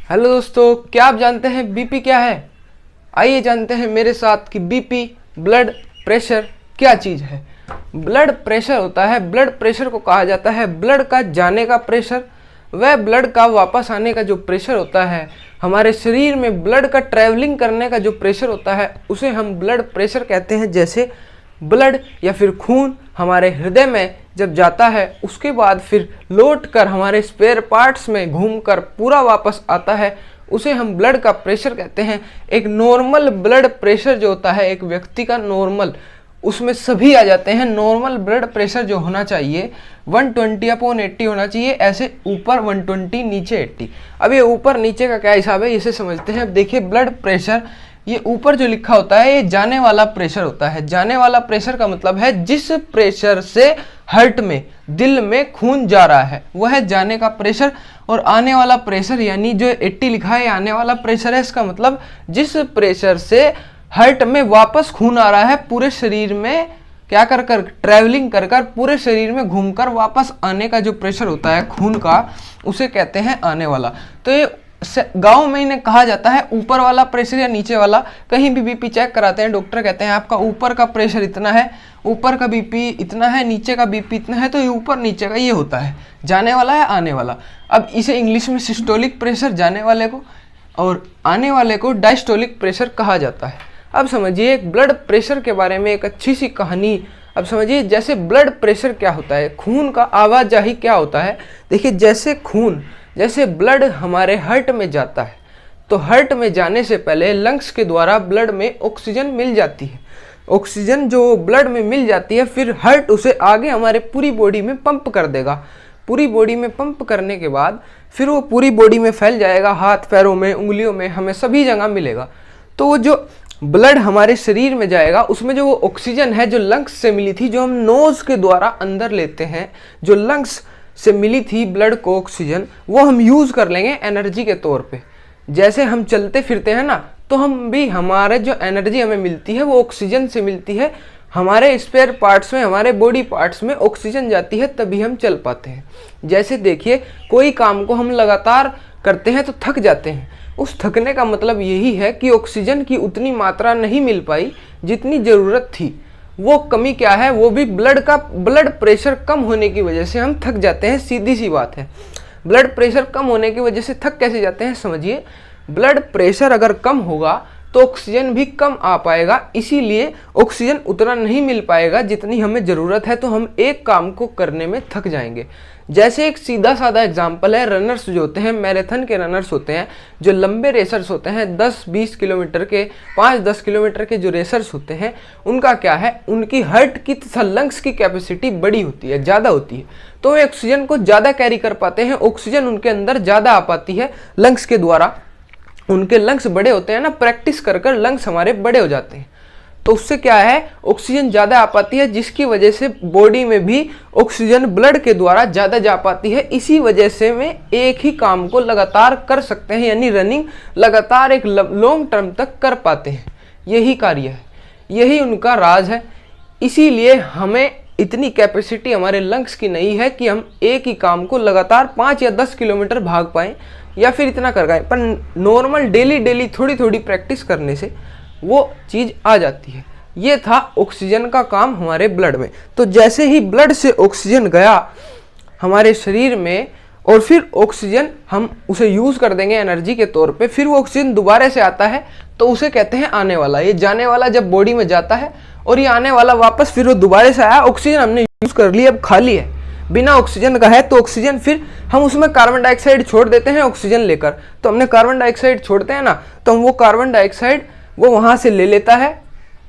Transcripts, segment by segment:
Hello दोस्तों, क्या आप जानते हैं बीपी क्या है? आइए जानते हैं मेरे साथ कि बीपी ब्लड प्रेशर क्या चीज़ है। ब्लड प्रेशर होता है, ब्लड प्रेशर को कहा जाता है ब्लड का जाने का प्रेशर। वह ब्लड का वापस आने का जो प्रेशर होता है, हमारे शरीर में ब्लड का ट्रैवलिंग करने का जो प्रेशर होता है, उसे हम ब्लड प्रेशर कहते हैं। जैसे ब्लड या फिर खून हमारे हृदय में जब जाता है, उसके बाद फिर लौट कर हमारे स्पेयर पार्ट्स में घूमकर पूरा वापस आता है, उसे हम ब्लड का प्रेशर कहते हैं। एक नॉर्मल ब्लड प्रेशर जो होता है एक व्यक्ति का नॉर्मल, उसमें सभी आ जाते हैं। नॉर्मल ब्लड प्रेशर जो होना चाहिए 120/80 होना चाहिए, ऐसे ऊपर 120 नीचे 80। अब ये ऊपर नीचे का क्या हिसाब है इसे समझते हैं। अब देखिए, ब्लड प्रेशर ये ऊपर जो लिखा होता है ये जाने वाला प्रेशर होता है। जाने वाला प्रेशर का मतलब है जिस प्रेशर से हार्ट में, दिल में खून जा रहा है वह है जाने का प्रेशर। और आने वाला प्रेशर यानी जो 80 लिखा है आने वाला प्रेशर है, इसका मतलब जिस प्रेशर से हार्ट में वापस खून आ रहा है, पूरे शरीर में क्या कर कर ट्रैवलिंग कर कर पूरे शरीर में घूमकर वापस आने का जो प्रेशर होता है खून का, उसे कहते हैं आने वाला। तो ये गांव में इन्हें कहा जाता है ऊपर वाला प्रेशर या नीचे वाला। कहीं भी बीपी चेक कराते हैं, डॉक्टर कहते हैं आपका ऊपर का प्रेशर इतना है, ऊपर का बीपी इतना है, नीचे का बीपी इतना है, तो ये ऊपर नीचे का ये होता है जाने वाला है आने वाला। अब इसे इंग्लिश में सिस्टोलिक प्रेशर जाने वाले को और आने वाले को डायस्टोलिक प्रेशर कहा जाता है। अब समझिए एक ब्लड प्रेशर के बारे में एक अच्छी सी कहानी। अब समझिए जैसे ब्लड प्रेशर क्या होता है, खून का आवाजाही क्या होता है। देखिए, जैसे ब्लड हमारे हार्ट में जाता है, तो हार्ट में जाने से पहले लंग्स के द्वारा ब्लड में ऑक्सीजन मिल जाती है। ऑक्सीजन जो ब्लड में मिल जाती है, फिर हार्ट उसे आगे हमारे पूरी बॉडी में पंप कर देगा। पूरी बॉडी में पंप करने के बाद फिर वो पूरी बॉडी में फैल जाएगा, हाथ पैरों में, उंगलियों में, हमें सभी जगह मिलेगा। तो वो जो ब्लड हमारे शरीर में जाएगा, उसमें जो वो ऑक्सीजन है जो लंग्स से मिली थी, जो हम नोज के द्वारा अंदर लेते हैं, जो लंग्स से मिली थी ब्लड को ऑक्सीजन, वो हम यूज़ कर लेंगे एनर्जी के तौर पे। जैसे हम चलते फिरते हैं ना, तो हम भी हमारे जो एनर्जी हमें मिलती है वो ऑक्सीजन से मिलती है। हमारे स्पेयर पार्ट्स में, हमारे बॉडी पार्ट्स में ऑक्सीजन जाती है, तभी हम चल पाते हैं। जैसे देखिए, कोई काम को हम लगातार करते हैं तो थक जाते हैं। उस थकने का मतलब यही है कि ऑक्सीजन की उतनी मात्रा नहीं मिल पाई जितनी ज़रूरत थी। वो कमी क्या है, वो भी ब्लड प्रेशर कम होने की वजह से हम थक जाते हैं। सीधी सी बात है, ब्लड प्रेशर कम होने की वजह से थक कैसे जाते हैं समझिए। ब्लड प्रेशर अगर कम होगा तो ऑक्सीजन भी कम आ पाएगा, इसीलिए ऑक्सीजन उतना नहीं मिल पाएगा जितनी हमें ज़रूरत है, तो हम एक काम को करने में थक जाएंगे। जैसे एक सीधा साधा एग्जाम्पल है, रनर्स जो होते हैं, मैराथन के रनर्स होते हैं, जो लंबे रेसर्स होते हैं, 10-20 किलोमीटर के, 5-10 किलोमीटर के जो रेसर्स होते हैं, उनका क्या है, उनकी हार्ट की तथा लंग्स की कैपेसिटी बड़ी होती है, ज़्यादा होती है, तो वे ऑक्सीजन को ज़्यादा कैरी कर पाते हैं, ऑक्सीजन उनके अंदर ज़्यादा आ पाती है लंग्स के द्वारा। उनके लंग्स बड़े होते हैं ना, प्रैक्टिस कर कर लंग्स हमारे बड़े हो जाते हैं, तो उससे क्या है, ऑक्सीजन ज़्यादा आ पाती है, जिसकी वजह से बॉडी में भी ऑक्सीजन ब्लड के द्वारा ज़्यादा जा पाती है। इसी वजह से वे एक ही काम को लगातार कर सकते हैं, यानी रनिंग लगातार एक लॉन्ग टर्म तक कर पाते हैं। यही कार्य है, यही उनका राज है। इसीलिए हमें इतनी कैपेसिटी हमारे लंग्स की नहीं है कि हम एक ही काम को लगातार 5 या 10 किलोमीटर भाग पाएँ या फिर इतना कर पाएँ, पर नॉर्मल डेली थोड़ी थोड़ी प्रैक्टिस करने से वो चीज़ आ जाती है। ये था ऑक्सीजन का काम हमारे ब्लड में। तो जैसे ही ब्लड से ऑक्सीजन गया हमारे शरीर में, और फिर ऑक्सीजन हम उसे यूज़ कर देंगे एनर्जी के तौर पे, फिर वो ऑक्सीजन दोबारा से आता है, तो उसे कहते हैं आने वाला। ये जाने वाला जब बॉडी में जाता है, और ये आने वाला वापस फिर वो दोबारा से आया, ऑक्सीजन हमने यूज़ कर ली, अब खाली है, बिना ऑक्सीजन का है, तो ऑक्सीजन फिर हम उसमें कार्बन डाइऑक्साइड छोड़ देते हैं ऑक्सीजन लेकर। तो हमने कार्बन डाइऑक्साइड छोड़ते हैं ना, तो हम वो कार्बन डाइऑक्साइड वो वहाँ से ले लेता है,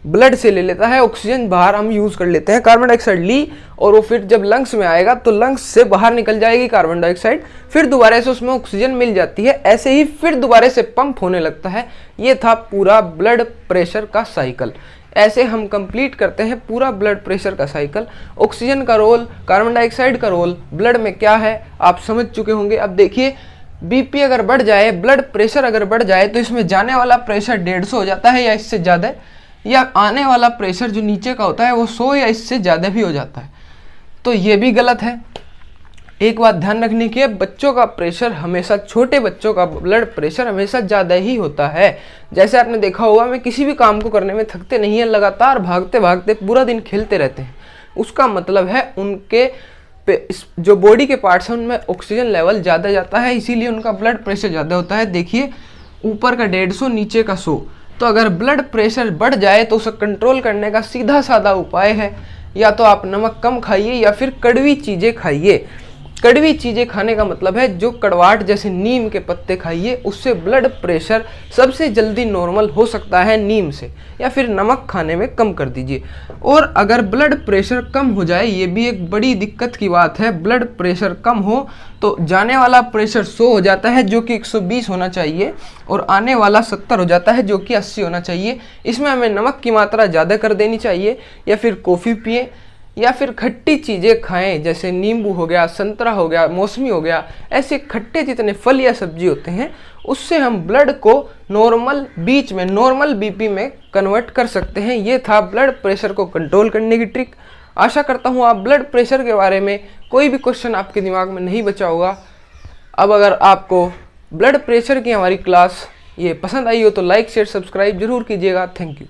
ब्लड से ले लेता है, ऑक्सीजन बाहर हम यूज़ कर लेते हैं। कार्बन डाइऑक्साइड ली, और वो फिर जब लंग्स में आएगा तो लंग्स से बाहर निकल जाएगी कार्बन डाइऑक्साइड, फिर दोबारा से उसमें ऑक्सीजन मिल जाती है, ऐसे ही फिर दोबारा से पंप होने लगता है। ये था पूरा ब्लड प्रेशर का साइकिल। ऐसे हम कंप्लीट करते हैं पूरा ब्लड प्रेशर का साइकिल। ऑक्सीजन का रोल, कार्बन डाइऑक्साइड का रोल ब्लड में क्या है आप समझ चुके होंगे। अब देखिए, बीपी अगर बढ़ जाए, ब्लड प्रेशर अगर बढ़ जाए, तो इसमें जाने वाला प्रेशर 150 हो जाता है या इससे ज़्यादा, या आने वाला प्रेशर जो नीचे का होता है वो 100 या इससे ज़्यादा भी हो जाता है। तो ये भी गलत है। एक बात ध्यान रखने की है, बच्चों का प्रेशर हमेशा, छोटे बच्चों का ब्लड प्रेशर हमेशा ज़्यादा ही होता है। जैसे आपने देखा होगा, मैं किसी भी काम को करने में थकते नहीं है, लगातार भागते भागते पूरा दिन खेलते रहते हैं। उसका मतलब है उनके जो बॉडी के पार्ट्स हैं उनमें ऑक्सीजन लेवल ज़्यादा जाता है, इसीलिए उनका ब्लड प्रेशर ज़्यादा होता है। देखिए ऊपर का 150, नीचे का 100। तो अगर ब्लड प्रेशर बढ़ जाए तो उसे कंट्रोल करने का सीधा साधा उपाय है, या तो आप नमक कम खाइए या फिर कड़वी चीज़ें खाइए। कड़वी चीज़ें खाने का मतलब है जो कड़वाहट, जैसे नीम के पत्ते खाइए, उससे ब्लड प्रेशर सबसे जल्दी नॉर्मल हो सकता है नीम से। या फिर नमक खाने में कम कर दीजिए। और अगर ब्लड प्रेशर कम हो जाए, ये भी एक बड़ी दिक्कत की बात है, ब्लड प्रेशर कम हो तो जाने वाला प्रेशर 100 हो जाता है जो कि 120 होना चाहिए, और आने वाला 70 हो जाता है जो कि 80 होना चाहिए। इसमें हमें नमक की मात्रा ज़्यादा कर देनी चाहिए, या फिर कॉफ़ी पिए, या फिर खट्टी चीज़ें खाएं, जैसे नींबू हो गया, संतरा हो गया, मौसमी हो गया। ऐसे खट्टे जितने फल या सब्जी होते हैं उससे हम ब्लड को नॉर्मल, बीच में नॉर्मल बीपी में कन्वर्ट कर सकते हैं। ये था ब्लड प्रेशर को कंट्रोल करने की ट्रिक। आशा करता हूँ आप ब्लड प्रेशर के बारे में कोई भी क्वेश्चन आपके दिमाग में नहीं बचा होगा। अब अगर आपको ब्लड प्रेशर की हमारी क्लास ये पसंद आई हो तो लाइक शेयर सब्सक्राइब जरूर कीजिएगा। Thank you.